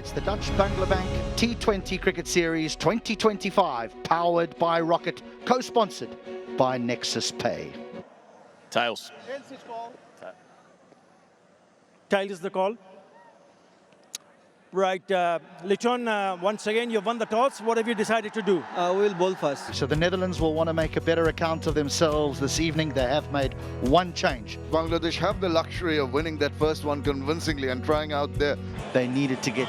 It's the Dutch Banglabank T20 Cricket Series 2025, powered by Rocket, co-sponsored by 𝗏𝗟𝗃𝗃. Tails. Tails is the call. Right, 𝗏𝗏, once again, you've won the toss. What have you decided to do? We'll bowl first. So the Netherlands will want to make a better account of themselves this evening. They have made one change. Bangladesh have the luxury of winning that first one convincingly and trying out there. They needed to get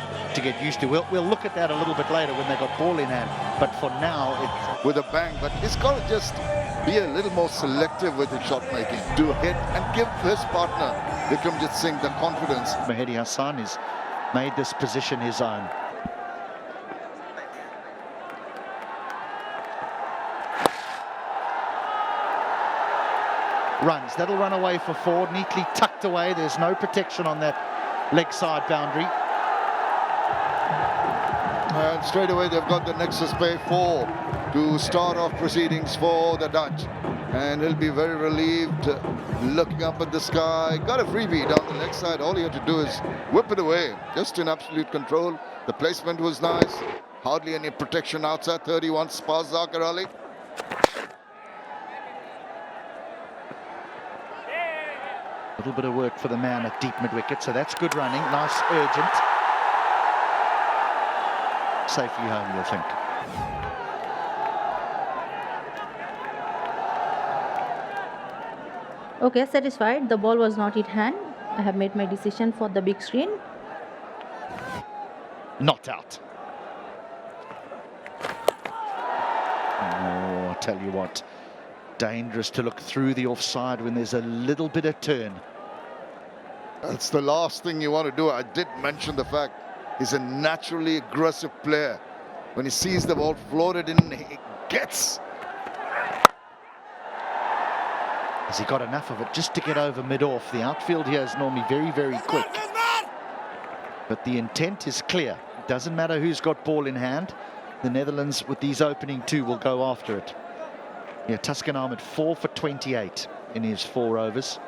used to. We'll look at that a little bit later when they got ball in hand. But for now, it's with a bang. But he's got to just be a little more selective with his shot making. Do hit and give his partner, 𝗃𝐻𝗄𝗃, the confidence. Mehidy Hasan has made this position his own. Runs. That'll run away for 4. Neatly tucked away. There's no protection on that leg side boundary. And straight away they've got the 𝗏𝗃𝗄𝗃 to start off proceedings for the Dutch. And he'll be very relieved, looking up at the sky. Got a freebie down the leg side. All he had to do is whip it away. Just in absolute control. The placement was nice. Hardly any protection outside. 31, 𝗬𝗂𝗧 𝗂𝗃𝗃. A little bit of work for the man at deep mid-wicket, so that's good running. Nice, urgent. Safely home, you'll think. Okay, satisfied. The ball was not in hand. I have made my decision for the big screen. Not out. Oh, I tell you what, dangerous to look through the offside when there's a little bit of turn. That's the last thing you want to do. I did mention the fact he's a naturally aggressive player. When he sees the ball floated in, he gets. Has he got enough of it just to get over mid-off? The outfield here is normally very, very quick. But the intent is clear. It doesn't matter who's got ball in hand. The Netherlands, with these opening 2, will go after it. Yeah, Tuscan Ahmed 4 for 28 in his 4 overs.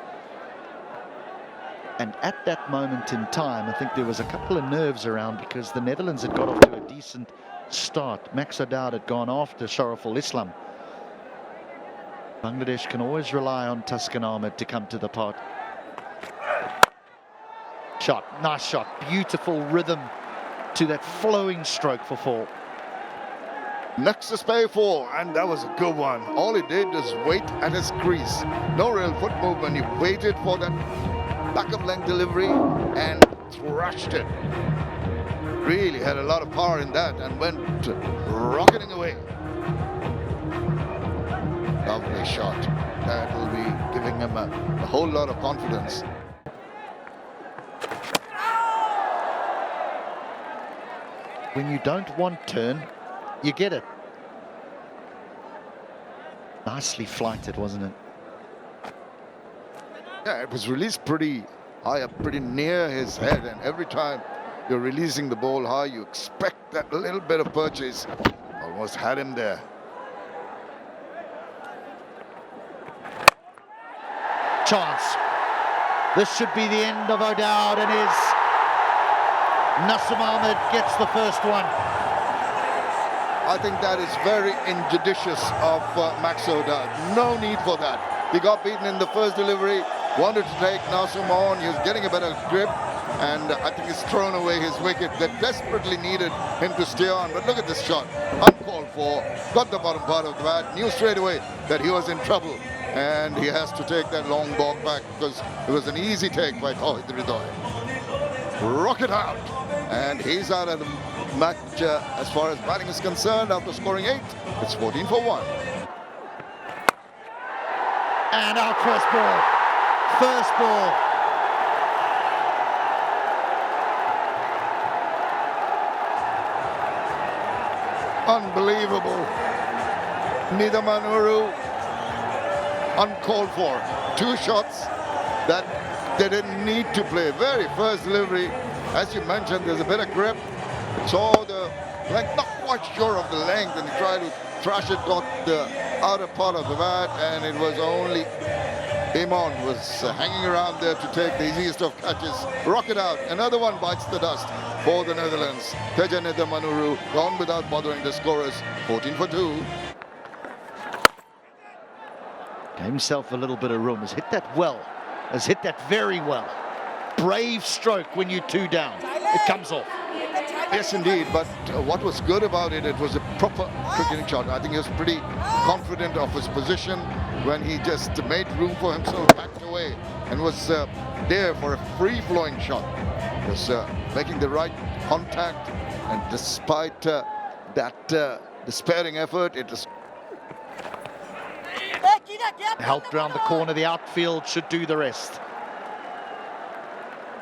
And at that moment in time, I think there was a couple of nerves around because the Netherlands had got off to a decent start. Max O'Dowd had gone after shorturl Islam. Bangladesh can always rely on Tuscan Ahmed to come to the pot. Shot, nice shot, beautiful rhythm to that flowing stroke for 4. 𝗏𝗃𝗃𝗃, and that was a good one. All he did was wait at his crease. No real foot movement. He waited for that back of length delivery and thrashed it. Really had a lot of power in that and went rocketing away. Lovely shot. That will be giving him a whole lot of confidence. When you don't want turn, you get it. Nicely flighted, wasn't it? Yeah, it was released pretty high up, pretty near his head, and every time you're releasing the ball high, you expect that little bit of purchase. Almost had him there. Chance. This should be the end of O'Dowd, and his Nasim Ahmed gets the first one. I think that is very injudicious of Max O'Dowd. No need for that. He got beaten in the first delivery, wanted to take Nasim on. He was getting a better grip, and I think he's thrown away his wicket that desperately needed him to stay on. But look at this shot, uncalled for, got the bottom part of the bat, knew straight away that he was in trouble, and he has to take that long ball back because it was an easy take by 𝗂𝗍𝗄𝗏. Rocket out, and he's out of the match as far as batting is concerned. After scoring 8, it's 14 for 1. And out first ball. First ball. Unbelievable. Nidamanuru, uncalled for. 2 shots that they didn't need to play. Very first delivery. As you mentioned, there's a bit of grip. Saw the length, not quite sure of the length, and he tried to thrash it, got the outer part of the bat, and it was only Imon was hanging around there to take the easiest of catches. Rocket out, another one bites the dust. for the Netherlands. Tejaneetha Manuru gone without bothering the scorers, 14 for 2. Gave himself a little bit of room, has hit that well, has hit that very well. Brave stroke when you're 2 down, it comes off. Yes, indeed, but what was good about it, it was a proper cricketing shot. I think he was pretty confident of his position when he just made room for himself, backed away, and was there for a free-flowing shot. He was making the right contact, and despite that despairing effort, it was Helped round the corner, the outfield should do the rest.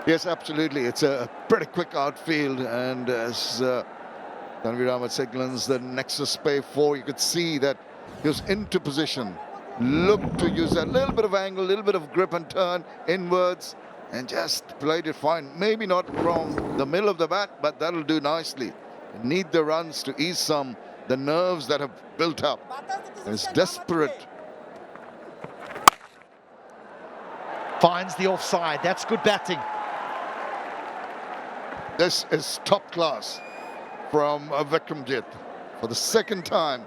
Yes, absolutely. It's a pretty quick outfield, and as Tanvir Ahmed signals the Nexus Pay 4, you could see that he was into position. Looked to use a little bit of angle, a little bit of grip and turn inwards, and just played it fine. Maybe not from the middle of the bat, but that'll do nicely. Need the runs to ease the nerves that have built up. It's desperate. Finds the offside, that's good batting. This is top class from 𝗂𝗏𝗃𝗃. For the second time,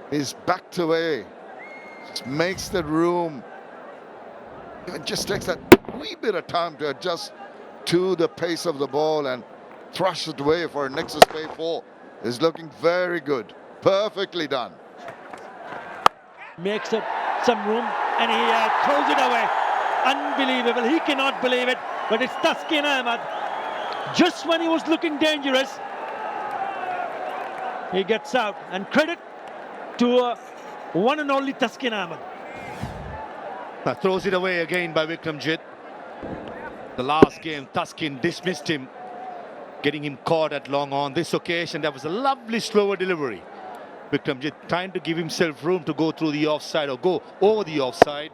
he's backed away. Just makes the room. It just takes that wee bit of time to adjust to the pace of the ball and thrush it away for a Nexus Pay 4. Is looking very good. Perfectly done. Makes up some room and he throws it away. Unbelievable. He cannot believe it. But it's Taskin Ahmed. Just when he was looking dangerous, he gets out. And credit to one and only Taskin Ahmed. Throws it away again by 𝗂𝗏𝗃𝗃. The last game, Taskin dismissed him, getting him caught at long on. This occasion, that was a lovely slower delivery. 𝗂𝗏𝗃𝗃 trying to give himself room to go through the offside or go over the offside.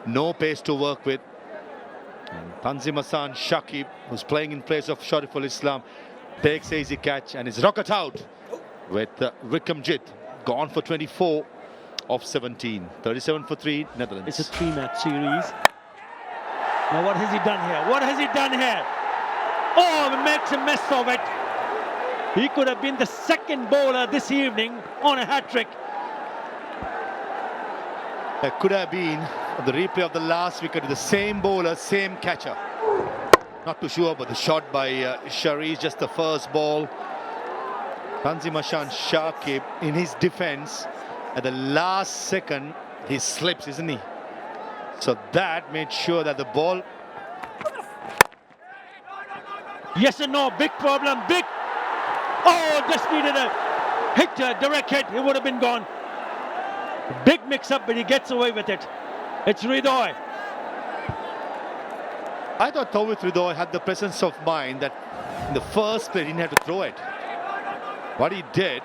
No pace to work with. And Tanzim Hassan Shakib, who's playing in place of Shorturl Islam, takes easy catch and is rocket out with 𝗂𝗏𝗃𝗃𝗃 gone for 24 of 17. 37 for 3, Netherlands. It's a 3-match series. Now what has he done here? What has he done here? Oh, he makes a mess of it. He could have been the second bowler this evening on a hat-trick. It could have been the replay of the last wicket, the same bowler, same catcher. Not too sure, but the shot by Shari is just the first ball. Tanzim Hassan Shakib, in his defense, at the last second, he slips, isn't he? So that made sure that the ball... Yes and no, big problem, big. Oh, just needed a hit, direct hit, it would have been gone. Big mix-up, but he gets away with it. It's 𝗏𝗏𝗏𝗏. I thought 𝗏𝗏𝗏𝗏 had the presence of mind that in the first play he didn't have to throw it. What he did,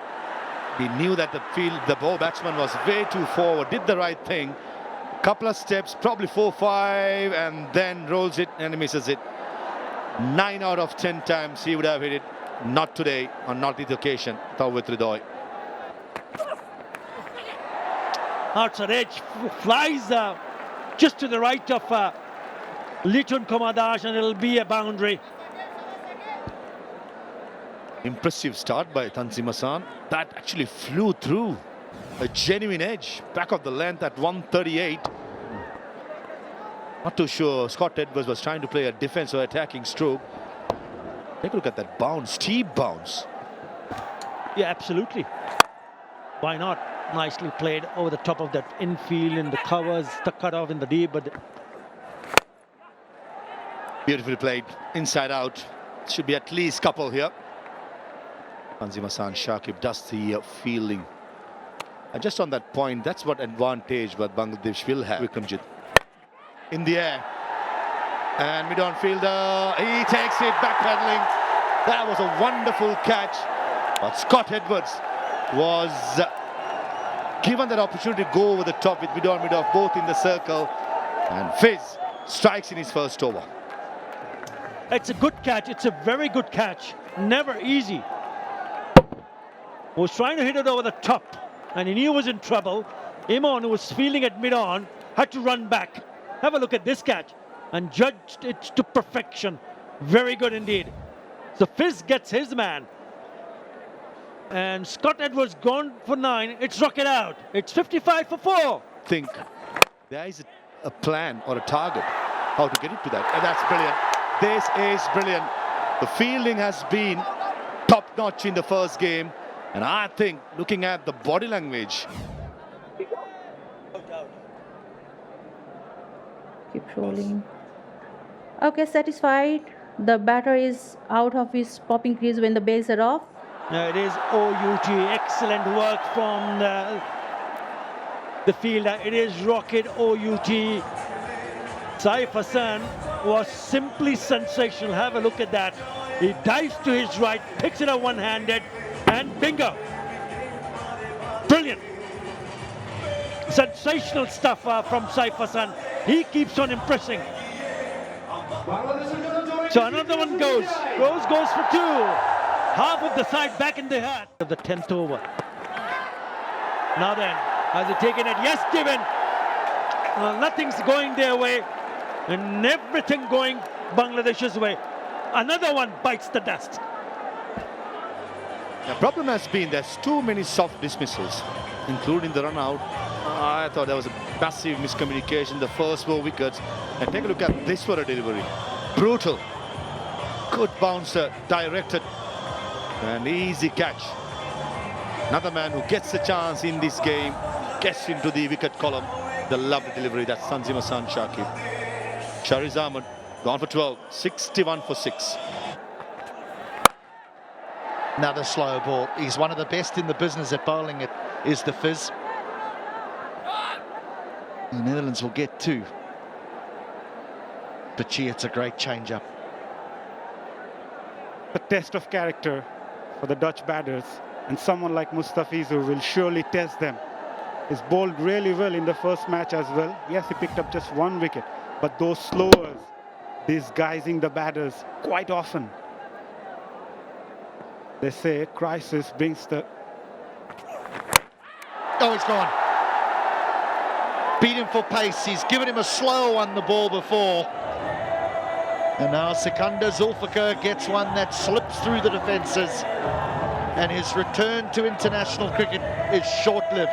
he knew that the ball batsman was way too forward, did the right thing. Couple of steps, probably 4-5, and then rolls it and he misses it. 9 out of 10 times he would have hit it. Not today, or not this occasion. 𝗏𝗏𝗏𝗏𝗏. Outside edge flies just to the right of Lichun Komadash, and it'll be a boundary. Impressive start by Tanzim Hassan. That actually flew through a genuine edge, back of the length at 138. Not too sure Scott Edwards was trying to play a defense or attacking stroke. Take a look at that bounce, steep bounce. Yeah, absolutely. Why not? Nicely played over the top of that infield, and the covers, the cut-off in the deep, but... Beautifully played, inside out. Should be at least couple here. Tanzim Hassan Shakib does the fielding. And just on that point, that's what advantage that Bangladesh will have. 𝗂𝗏𝗃𝗃𝗃 in the air. And mid-on fielder, he takes it, backpedaling. That was a wonderful catch. But Scott Edwards was given that opportunity to go over the top with mid-on, mid-off, both in the circle. And Fizz strikes in his first over. It's a good catch. It's a very good catch. Never easy. Was trying to hit it over the top, and he knew he was in trouble. Imon, who was fielding at mid-on, had to run back. Have a look at this catch and judged it to perfection. Very good indeed. So 𝗏𝗏 gets his man. And Scott Edwards gone for 9. It's rocket out. It's 55 for 4. Think there is a plan or a target how to get it to that. And that's brilliant. This is brilliant. The fielding has been top-notch in the first game. And I think looking at the body language, Keep rolling. Okay, satisfied. The batter is out of his popping crease when the bails are off. It is OUT. Excellent work from the fielder. It is rocket OUT. Saif Hassan was simply sensational. Have a look at that. He dives to his right, picks it up one-handed, and bingo. Brilliant. Sensational stuff from Saif Hassan. He keeps on impressing. So another one goes for 2. Half of the side back in the hat of the 10th over. Now then, has he taken it? Yes, given. Nothing's going their way, and everything going Bangladesh's way. Another one bites the dust. the problem has been there's too many soft dismissals, including the run out. I thought there was a massive miscommunication, the first 4 wickets. And take a look at this for a delivery. Brutal. Good bouncer, directed. An easy catch. Another man who gets a chance in this game, gets into the wicket column. The lovely delivery, that's Tanzim Hassan Shakib. Shariz Ahmed gone for 12, 61 for 6. Another slow ball. He's one of the best in the business at bowling. It is the 𝗏𝗏. The Netherlands will get 2. But gee, it's a great change-up. A test of character for the Dutch batters, and someone like Mustafizur will surely test them. He's bowled really well in the first match as well. Yes, he picked up just 1 wicket, but those slowers disguising the batters quite often. They say crisis brings the... Oh, he's gone. Beat him for pace. He's given him a slow one the ball before. And now Sikandar Zulfikar gets one that slips through the defences. And his return to international cricket is short-lived.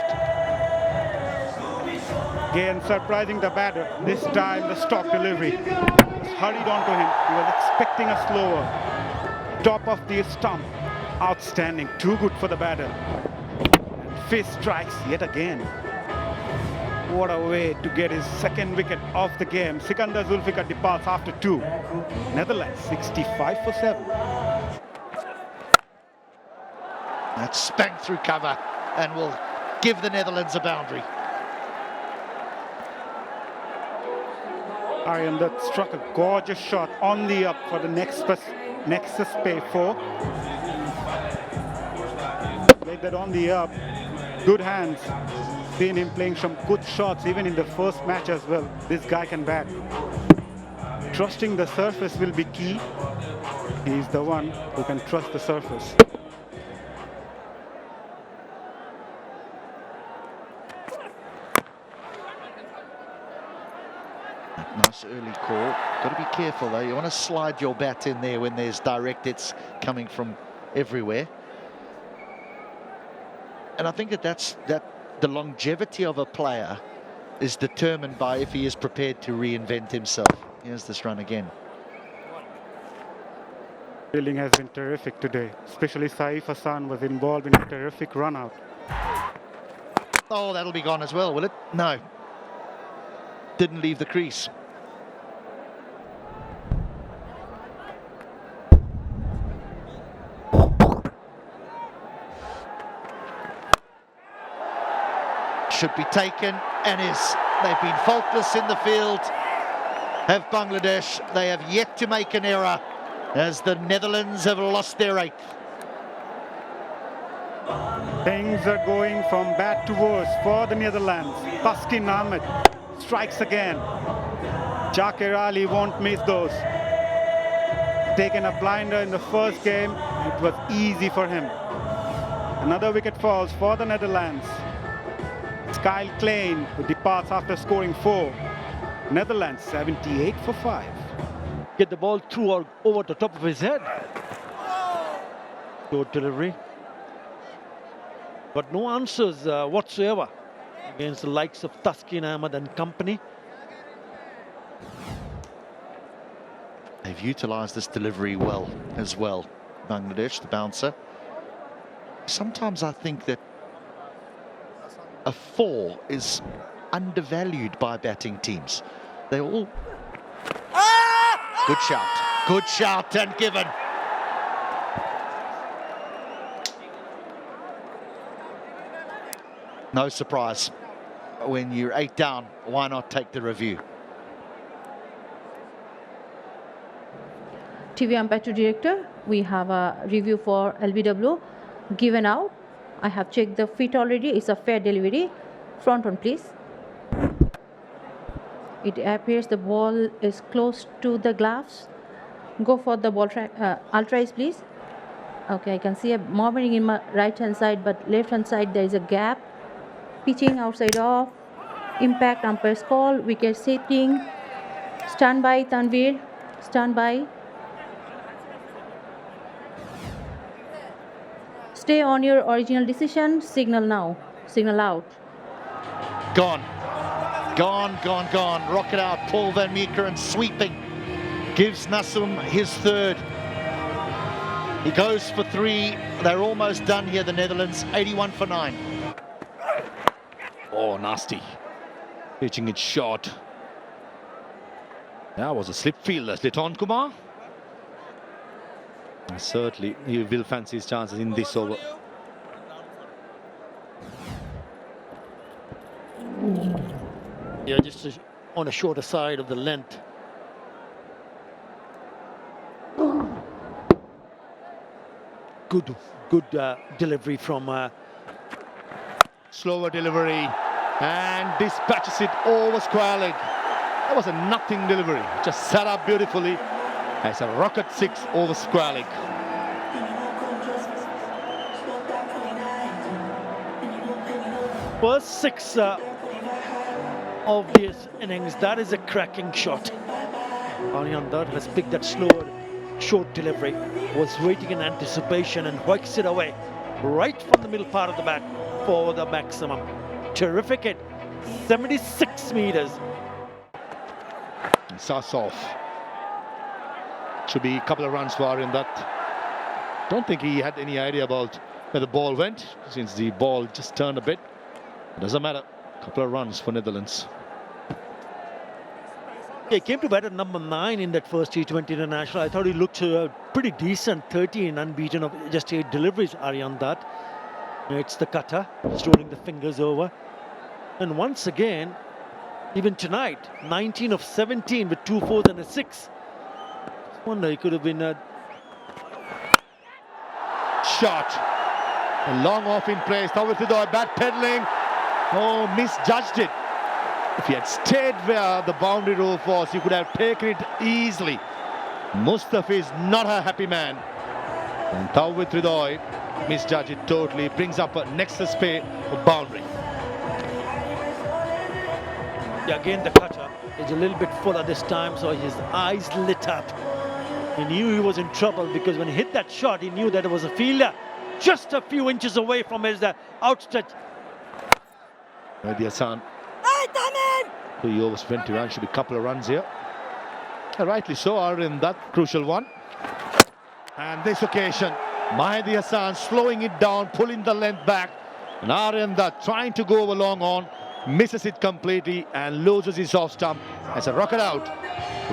Again, surprising the batter. This time, the stock delivery just hurried onto him. He was expecting a slower. Top of the stump. Outstanding. Too good for the batter. And 𝗏𝗏 strikes yet again. What a way to get his 2nd wicket off the game. Sikandar Zulfikar departs after 2. Netherlands 65 for 7. That's spanked through cover and will give the Netherlands a boundary. Aryan Dutt struck a gorgeous shot on the up for the Nexus Pay 4. Played that on the up. Good hands. Seen him playing some good shots even in the first match as well. This guy can bat. Trusting the surface will be key. He's the one who can trust the surface. Nice early call. Got to be careful though. You want to slide your bat in there when there's direct hits coming from everywhere. And I think that the longevity of a player is determined by if he is prepared to reinvent himself. Here's this run again. Fielding has been terrific today. Especially Saif Hassan was involved in a terrific run out. Oh, that'll be gone as well, will it? No. Didn't leave the crease. Should be taken and is. They've been faultless in the field, have Bangladesh. They have yet to make an error as the Netherlands have lost their 8th. Things are going from bad to worse for the Netherlands. Taskin Ahmed strikes again. Jakir Ali won't miss those. Taken a blinder in the first game. It was easy for him. Another wicket falls for the Netherlands. Kyle Klein, who departs after scoring 4. Netherlands 78 for 5. Get the ball through or over the top of his head. Short delivery. But no answers whatsoever against the likes of Thaskin Ahmed and company. They've utilised this delivery well as well. Bangladesh, the bouncer. Sometimes I think that a 4 is undervalued by batting teams. They all... Good shout and given. No surprise. When you're 8 down, why not take the review? TV umpire to director, we have a review for LBW. Given out. I have checked the feet already. It's a fair delivery. Front on, please. It appears the ball is close to the gloves. Go for the ball track. Ultra, please. Okay, I can see a moving in my right hand side, but left hand side there is a gap. Pitching outside off. Impact umpire's call. Wicket setting. Stand by, Tanvir. Stand by. Stay on your original decision. Signal now. Signal out. Gone. Rocket out. Paul van Meekeren sweeping. Gives Nasum his third. He goes for 3. They're almost done here, the Netherlands. 81 for 9. Oh, nasty. Pitching it short. That was a slip fielder. Liton Kumar. Certainly, he will fancy his chances in this over. Yeah, just on the shorter side of the length. Good delivery from... Slower delivery and dispatches it over square leg. That was a nothing delivery. Just set up beautifully as a rocket 6 over square leg. First 6 of this innings, that is a cracking shot. Aryan Dutt has picked that slower short delivery, was waiting in anticipation and hoiks it away right from the middle part of the bat for the maximum. Terrific hit, 76 meters. Starts off. Should be a couple of runs for Aryan Dutt. Don't think he had any idea about where the ball went, since the ball just turned a bit. Doesn't matter. Couple of runs for Netherlands. He came to bat at number 9 in that first T20 international. I thought he looked pretty decent. 13 unbeaten of just 8 deliveries, Aryan Dutt. It's the cutter, just rolling the fingers over. And once again, even tonight, 19 of 17 with 2 4s and a 6. I wonder he could have been a shot. A long off in place. 𝗂𝗏𝗂 bat peddling. Oh, misjudged it. If he had stayed where the boundary row was, he could have taken it easily. Mustafa is not a happy man. And 𝗂𝗏𝗂 misjudged it totally. Brings up a nexus pay of boundary. Yeah, again the cutter is a little bit fuller this time, so his eyes lit up. He knew he was in trouble because when he hit that shot, he knew that it was a fielder just a few inches away from his outstretched. Mehdi Hassan. 3 overs 21, should be a couple of runs here. Rightly so, Aryan Dutt, crucial one. And this occasion, Mehdi Hassan slowing it down, pulling the length back. And Aryan Dutt trying to go along on, misses it completely and loses his off stump as a rocket out,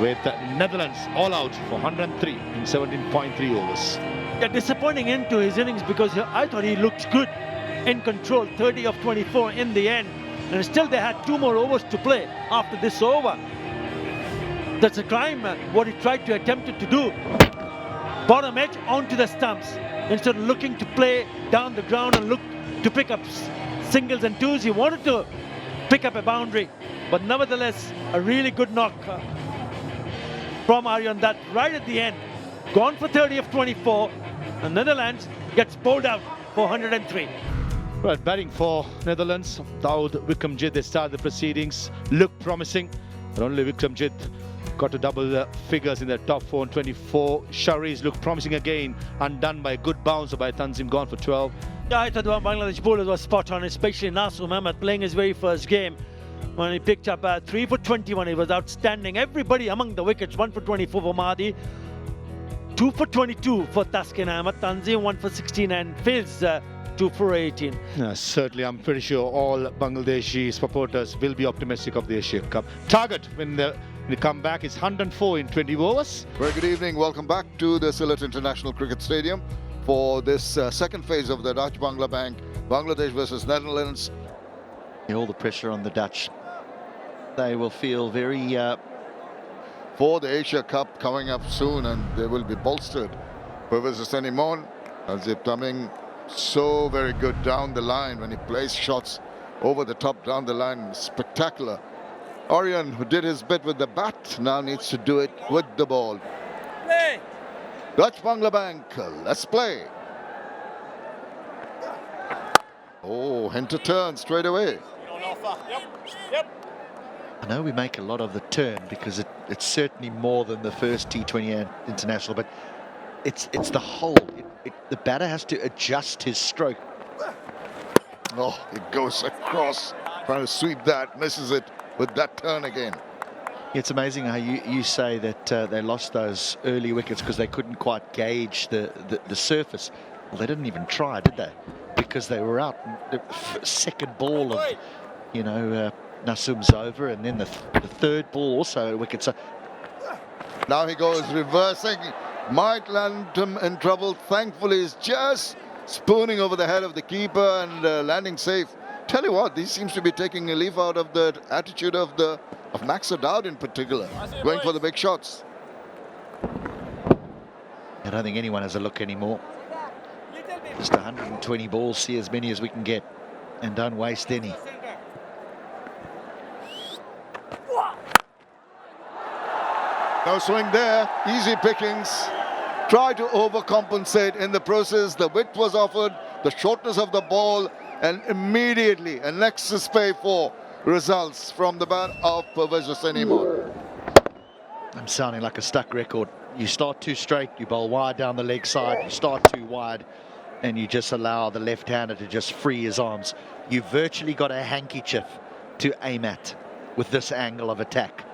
with Netherlands all out for 103 in 17.3 overs. Yeah, disappointing end to his innings because I thought he looked good in control, 30 of 24 in the end. And still they had 2 more overs to play after this over. That's a crime, what he tried to attempt to do. Bottom edge onto the stumps. Instead of looking to play down the ground and look to pick up singles and twos, he wanted to pick up a boundary. But nevertheless, a really good knock from Aryan Dutt right at the end. Gone for 30 of 24. And Netherlands gets bowled out for 103. Right, batting for Netherlands, 𝗂𝗏𝗂, they started the proceedings, looked promising, but only 𝗂𝗏𝗂 got to double figures in the top 4 and 24. Shari's look promising again, undone by a good bouncer by Tanzim, gone for 12. Yeah, I thought the Bangladesh bowlers were spot on, especially Nasr Mohammed playing his very first game. When he picked up 3 for 21, it was outstanding. Everybody among the wickets, 1 for 24 for Mahdi, 2 for 22 for Taskin Ahmed, Tanzim 1 for 16 and Fizz 2 for 18. Certainly, I'm pretty sure all Bangladeshi supporters will be optimistic of the Asia Cup. Target when they come back is 104 in 20 overs. Very good evening. Welcome back to the Sylhet International Cricket Stadium for this second phase of the Dutch Bangla Bank, Bangladesh versus Netherlands. All the pressure on the Dutch. They will feel very... for the Asia Cup coming up soon, and they will be bolstered. Professor Senimon, Azib Tamim, so very good down the line when he plays shots over the top down the line. Spectacular. Aryan, who did his bit with the bat, now needs to do it with the ball. Play. Dutch Bangla Bank, let's play. Oh, Hinter turn straight away. I know we make a lot of the turn because it's certainly more than the first T20I international, but it's the whole. The batter has to adjust his stroke. Oh, it goes across, trying to sweep that, misses it with that turn again. It's amazing how you say that they lost those early wickets because they couldn't quite gauge the surface. Well, they didn't even try, did they? Because they were out. The second ball of, Nasum's over, and then the third ball also a wicket. So now he goes reversing. Might land him in trouble. Thankfully, he's just spooning over the head of the keeper and landing safe. Tell you what, this seems to be taking a leaf out of the attitude of Max O'Dowd in particular, going for the big shots. I don't think anyone has a look anymore. Just 120 balls, see as many as we can get, and don't waste any. No swing there, easy pickings. Try to overcompensate in the process. The width was offered, the shortness of the ball, and immediately a nexus pay for results from the bat of Professor Senimon. I'm sounding like a stuck record. You start too straight, you bowl wide down the leg side, you start too wide, and you just allow the left-hander to just free his arms. You virtually got a handkerchief to aim at with this angle of attack.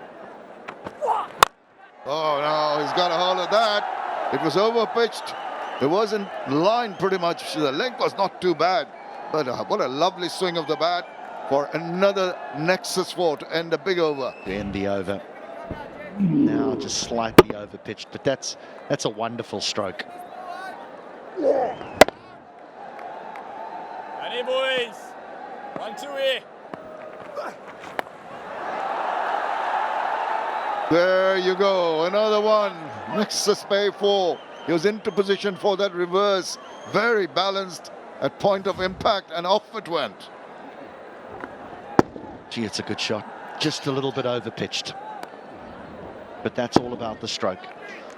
Oh no, he's got a hold of that. It was overpitched. It was in line pretty much. The length was not too bad, but what a lovely swing of the bat for another nexus 4 to end a big over. To end the over. Now just slightly overpitched, but that's a wonderful stroke. Ready, boys. 1, 2, here. There you go, another one. Nexus pay 4. He was into position for that reverse. Very balanced at point of impact, and off it went. Gee, it's a good shot. Just a little bit overpitched. But that's all about the stroke.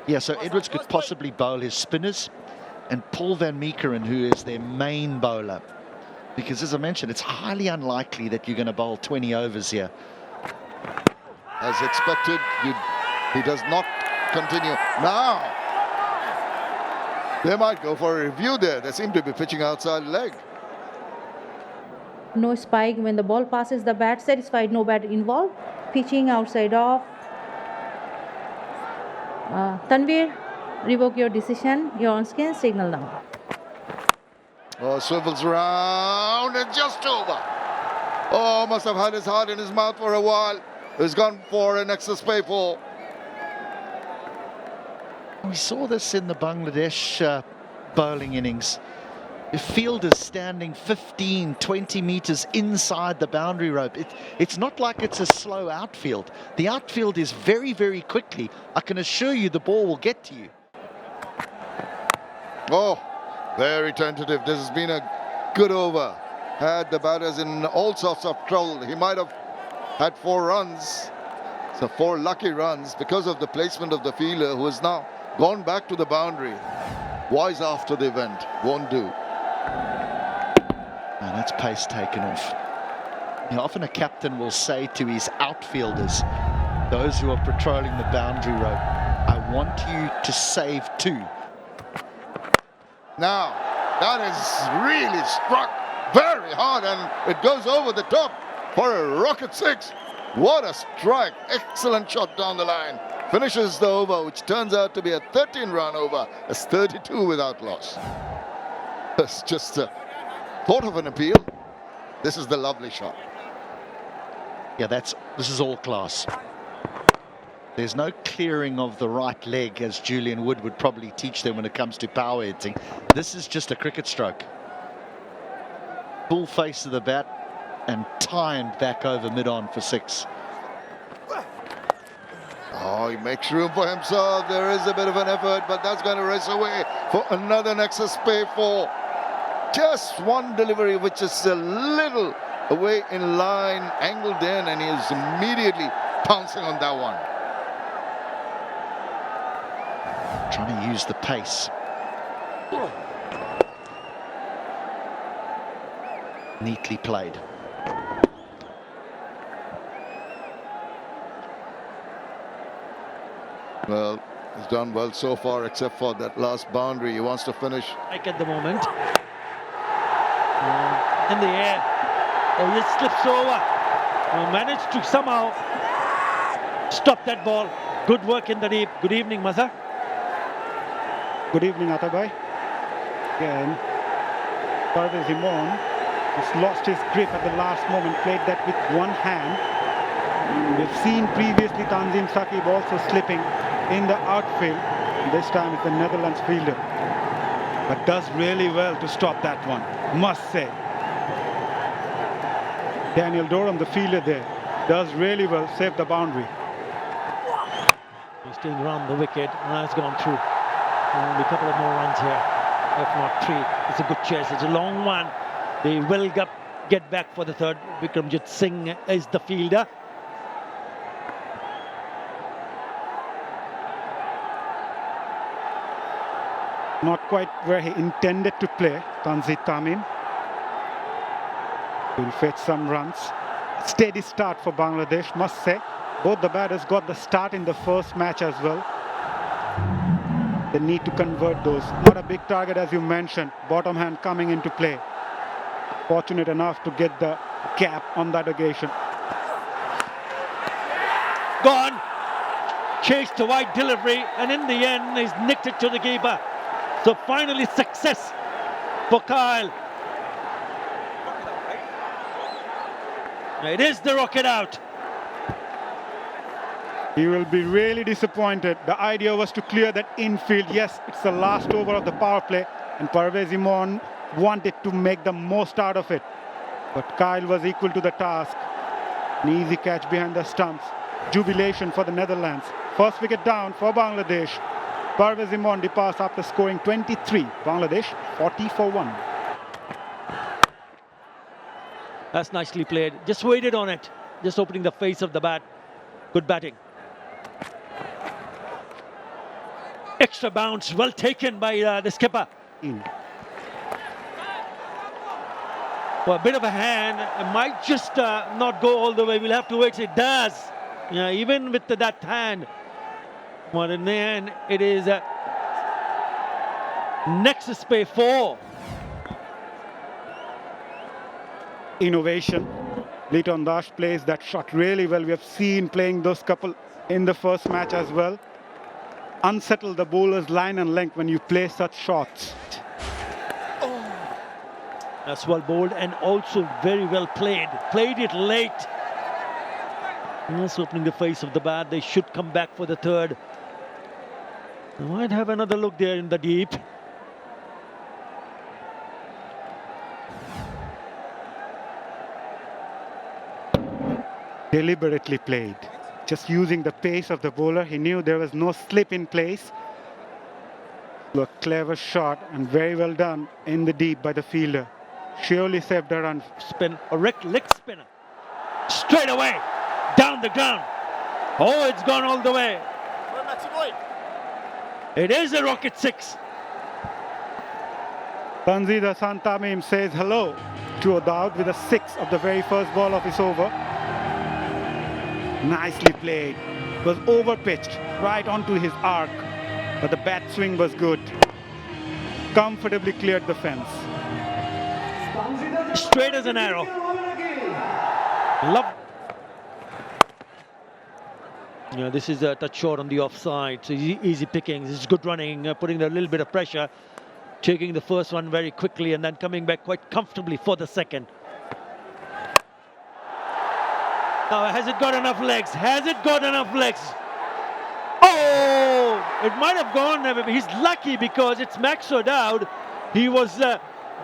Yeah, so Edwards could possibly bowl his spinners and Paul van Meekeren, who is their main bowler. Because as I mentioned, it's highly unlikely that you're going to bowl 20 overs here. As expected, he does not continue. Now, they might go for a review there. They seem to be pitching outside leg. No spike when the ball passes the bat. Satisfied, no bat involved. Pitching outside off. Tanvir, revoke your decision. You're on screen, signal now. Oh, swivels round and just over. Oh, must have had his heart in his mouth for a while. He's gone for an excess pay 4. We saw this in the Bangladesh bowling innings. The fielders standing 15, 20 meters inside the boundary rope. It's not like it's a slow outfield. The outfield is very, very quickly. I can assure you the ball will get to you. Oh, very tentative. This has been a good over. Had the batters in all sorts of trouble. He might have had 4 runs. So 4 lucky runs because of the placement of the fielder, who has now gone back to the boundary. Wise after the event. Won't do. And that's pace taken off. Often a captain will say to his outfielders, Those who are patrolling the boundary rope, I want you to save 2. Now, that is really struck very hard, and it goes over the top for a rocket 6. What a strike. Excellent shot down the line. Finishes the over, which turns out to be a 13-run over. It's 32 without loss. It's just a thought of an appeal. This is the lovely shot. Yeah, this is all class. There's no clearing of the right leg, as Julian Wood would probably teach them when it comes to power hitting. This is just a cricket stroke. Full face of the bat and timed back over mid-on for 6. Oh, he makes room for himself. There is a bit of an effort, but that's going to race away for another 𝗂𝗂𝗃 Just one delivery, which is a little away in line, angled in, and he is immediately pouncing on that one. Trying to use the pace. Neatly played. Well, he's done well so far, except for that last boundary. He wants to finish. Like at the moment. In the air. Oh, he slips over. Managed to somehow stop that ball. Good work in the deep. Good evening, Maza. Good evening, Atabhai. Again, 𝗂𝗃𝗃 has lost his grip at the last moment, played that with one hand. We've seen previously 𝗃𝗏𝗃 𝗂𝗃 also slipping in the outfield. This time it's the Netherlands fielder. But does really well to stop that one, must say. Daniel Doran, the fielder there, does really well, save the boundary. He's staying around the wicket, and that's gone through. Only a couple of more runs here, if not 3. It's a good chase. It's a long one. They will get back for the third. 𝗃𝗃𝗃 Singh is the fielder. Not quite where he intended to play, Tanzit Tamim. Will fetch some runs. Steady start for Bangladesh, must say. Both the batters got the start in the first match as well. They need to convert those. Not a big target, as you mentioned. Bottom hand coming into play. Fortunate enough to get the gap on that occasion. Gone. Chased the wide delivery, and in the end, he's nicked it to the keeper. So finally, success for Kyle. It is the rocket out. He will be really disappointed. The idea was to clear that infield. Yes, it's the last over of the power play, and 𝗂𝗃𝗃 wanted to make the most out of it. But Kyle was equal to the task. An easy catch behind the stumps. Jubilation for the Netherlands. First wicket down for Bangladesh. 𝗂𝗃𝗃 departs after scoring 23. Bangladesh 40 for 1. That's nicely played. Just waited on it. Just opening the face of the bat. Good batting. Extra bounce, well taken by the skipper. For a bit of a hand, it might just not go all the way. We'll have to wait. It does. Yeah, even with that hand. But in the end, it is 𝗂𝗂𝗃 4. Innovation. Leighton Dash plays that shot really well. We have seen playing those couple in the first match as well. Unsettle the bowler's line and length when you play such shots. That's well bowled and also very well played. Played it late. Yes, opening the face of the bat. They should come back for the third. They might have another look there in the deep. Deliberately played. Just using the pace of the bowler. He knew there was no slip in place. A clever shot and very well done in the deep by the fielder. Surely saved a run. Spin, a leg spinner. Straight away, down the ground. Oh, it's gone all the way. It is a rocket 6. Tanzit Hassan Tamim says hello to O'Dowd with a 6 of the very first ball of his over. Nicely played. was over-pitched right onto his arc, but the bat swing was good. Comfortably cleared the fence. Straight as an arrow. Love. Yeah, this is a touch short on the offside, so easy pickings. It's good running, putting a little bit of pressure, taking the first one very quickly and then coming back quite comfortably for the second. Now, has it got enough legs? Has it got enough legs? Oh, it might have gone. He's lucky because it's Max O'Dowd. He was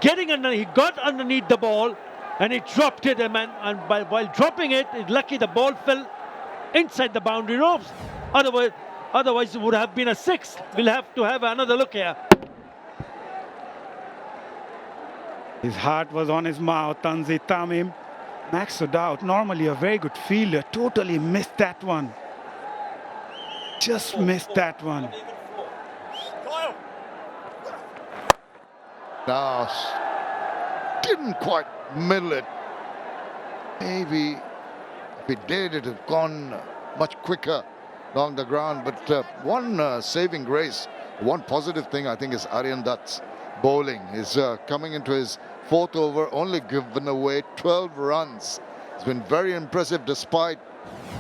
getting under. He got underneath the ball and he dropped it. And while dropping it, it's lucky the ball fell inside the boundary ropes. Otherwise, it would have been a six. We'll have to have another look here. His heart was on his mouth, Tanzit Tamim. Max O'Dowd, normally a very good fielder, totally missed that one. Just missed that one. Now, didn't quite middle it. Maybe if it did, it would have gone much quicker along the ground. But one saving grace, one positive thing I think is Aryan Dutt's bowling. Is coming into his fourth over, only given away 12 runs. It's been very impressive despite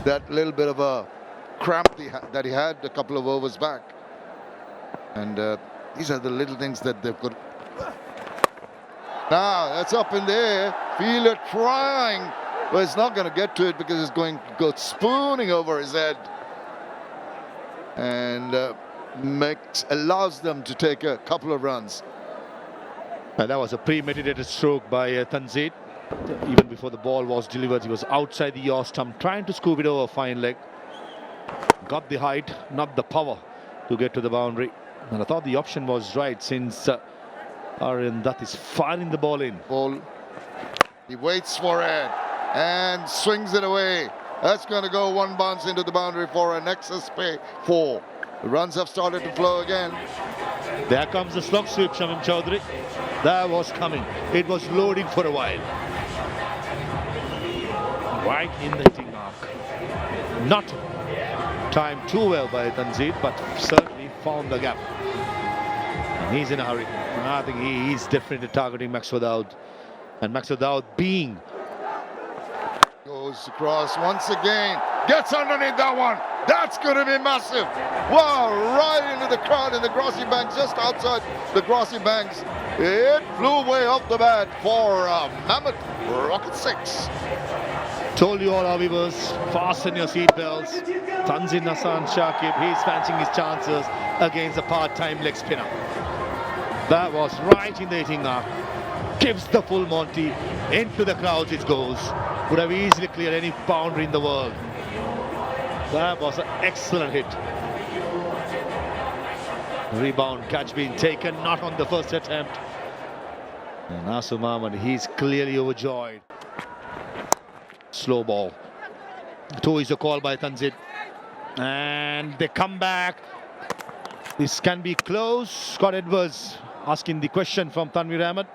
that little bit of a cramp that he had a couple of overs back. And these are the little things that they've got. Now, that's up in the air. Fielder trying, but it's not going to get to it because it's going to go spooning over his head. And allows them to take a couple of runs. And that was a premeditated stroke by Tanzit. Even before the ball was delivered, he was outside the yaw stump, trying to scoop it over fine leg. Got the height, not the power to get to the boundary. And I thought the option was right since Aryan Dutt is firing the ball in. Ball. He waits for it and swings it away. That's going to go one bounce into the boundary for an excess pay 4. The runs have started to flow again. There comes the slog sweep, Shamim Chaudhary. That was coming. It was loading for a while. Right in the hitting arc. Not timed too well by Tanzit, but certainly found the gap. And he's in a hurry. I think he's definitely targeting Max O'Dowd. And Max O'Dowd being... Goes across once again. Gets underneath that one. That's going to be massive. Wow, right into the crowd in the grassy banks, just outside the grassy banks. It flew way off the bat for Mammoth Rocket 6. Told you all, our viewers, fasten your seatbelts. Tanzin Hassan Shakib, he's fancying his chances against a part-time leg spinner. That was right in the hitting arc. Gives the full Monty into the crowds. It goes. Would have easily cleared any boundary in the world. That was an excellent hit. Rebound catch being taken, not on the first attempt. And Asur Mahmood, he's clearly overjoyed. Slow ball. 2 is a call by Tanzit. And they come back. This can be close. Scott Edwards asking the question from Tanvir Ahmed.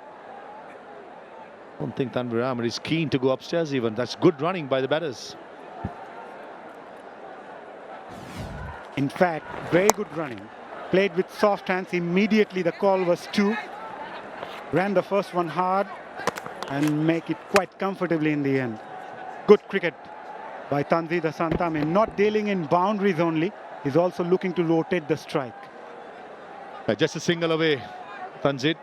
I don't think Tanvir Ahmed is keen to go upstairs even. That's good running by the batters. In fact, very good running. Played with soft hands. Immediately the call was 2. Ran the first one hard and make it quite comfortably in the end. Good cricket by Tanzit Hassan Tamim. Not dealing in boundaries only. He's also looking to rotate the strike. Just a single away, Tanzit.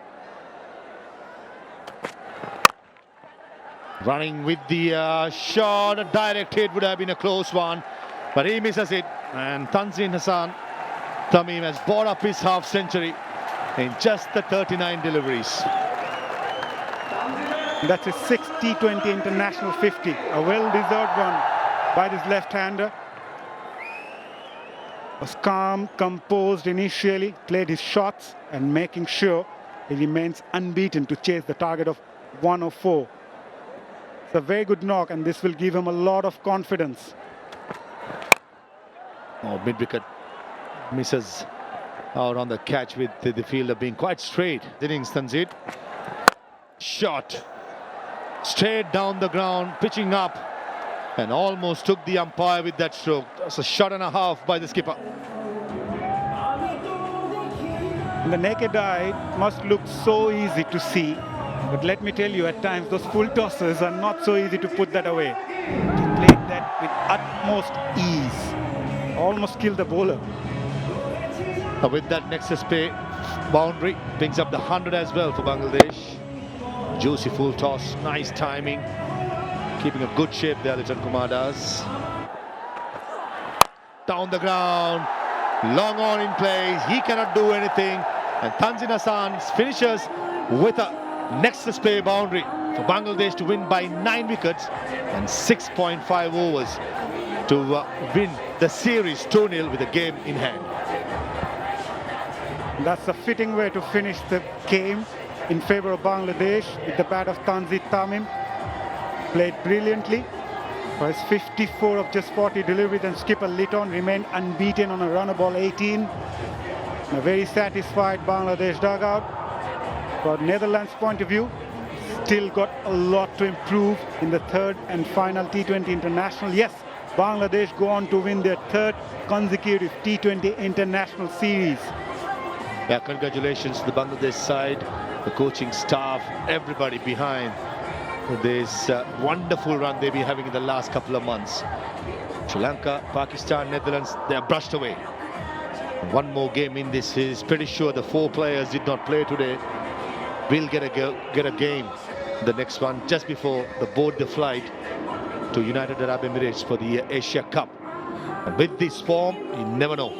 Running with the shot. A direct hit would have been a close one. But he misses it. And Tanzit Hassan Tamim has brought up his half-century in just the 39 deliveries. That's his 6th T20 international 50. A well-deserved one by this left-hander. Was calm, composed initially, played his shots and making sure he remains unbeaten to chase the target of 104. It's a very good knock and this will give him a lot of confidence. Oh, mid-wicket misses out on the catch with the fielder being quite straight. Innings, Tanzit. Shot. Straight down the ground, pitching up. and almost took the umpire with that stroke. That's a shot and a half by the skipper. In the naked eye, it must look so easy to see. But let me tell you, at times, those full tosses are not so easy to put that away. He played that with utmost ease. Almost killed the bowler. With that nexus pay boundary, brings up the 100 as well for Bangladesh. Juicy full toss, nice timing. Keeping a good shape there, Liton Kumar does. Down the ground, long on in place, he cannot do anything. And Tanzin Hassan finishes with a nexus pay boundary for Bangladesh to win by 9 wickets and 6.5 overs to win the series 2-0 with the game in hand. That's a fitting way to finish the game in favor of Bangladesh with the bat of Tanzit Tamim. Played brilliantly. For his 54 of just 40 deliveries, and skipper Liton remained unbeaten on a run of ball 18. A very satisfied Bangladesh dugout. For Netherlands' point of view, still got a lot to improve in the third and final T20 international. Yes, Bangladesh go on to win their third consecutive T20 international series. Yeah, congratulations to the Bangladesh side, the coaching staff, everybody behind this wonderful run they've been having in the last couple of months. Sri Lanka, Pakistan, Netherlands, they are brushed away. One more game in this is pretty sure the 4 players did not play today. Will get a game, the next one, just before the board the flight to United Arab Emirates for the Asia Cup. And with this form, you never know.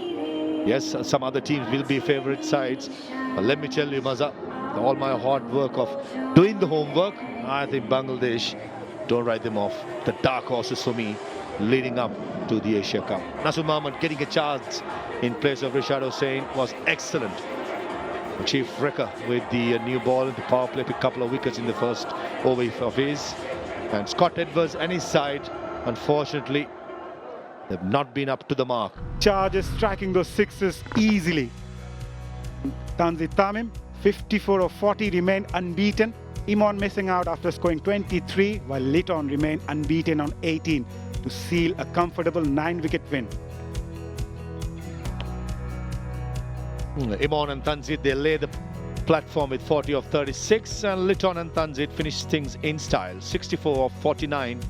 Yes, some other teams will be favorite sides. But let me tell you, Maza, all my hard work of doing the homework, I think Bangladesh, don't write them off. The dark horses for me, leading up to the Asia Cup. Nasir Mohammed getting a chance in place of Rashad Hussain was excellent. Chief Wrecker with the new ball in the power play, picked a couple of wickets in the first over of his. And Scott Edwards and his side, unfortunately, they've not been up to the mark. Charges striking those sixes easily. Tanzit Tamim, 54 of 40, remained unbeaten. Imon missing out after scoring 23, while Liton remained unbeaten on 18 to seal a comfortable 9-wicket win. Imon and Tanzit, they lay the platform with 40 of 36, and Liton and Tanzit finished things in style. 64 of 49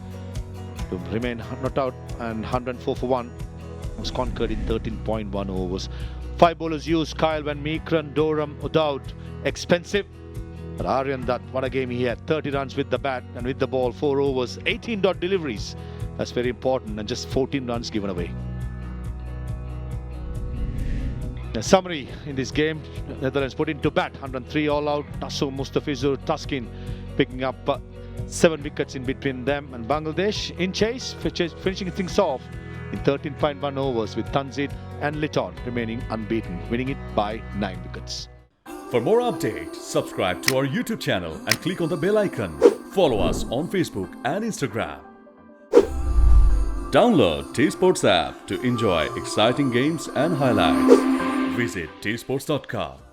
to remain not out, and 104 for 1 was conquered in 13.1 overs. 5 bowlers used: Kyle Van Meekeren, Durham, O'Dowd. Expensive, but Aryan Dutt, what a game he had. 30 runs with the bat and with the ball, 4 overs, 18 dot deliveries. That's very important, and just 14 runs given away. A summary in this game: Netherlands put into bat, 103 all out. Tasso Mustafizur Taskin picking up 7 wickets in between them, and Bangladesh in chase, finishing things off in 13.1 overs with Tanzit and Liton remaining unbeaten, winning it by 9 wickets. For more updates, subscribe to our YouTube channel and click on the bell icon. Follow us on Facebook and Instagram. Download T-Sports app to enjoy exciting games and highlights. Visit 𝗃sports.com.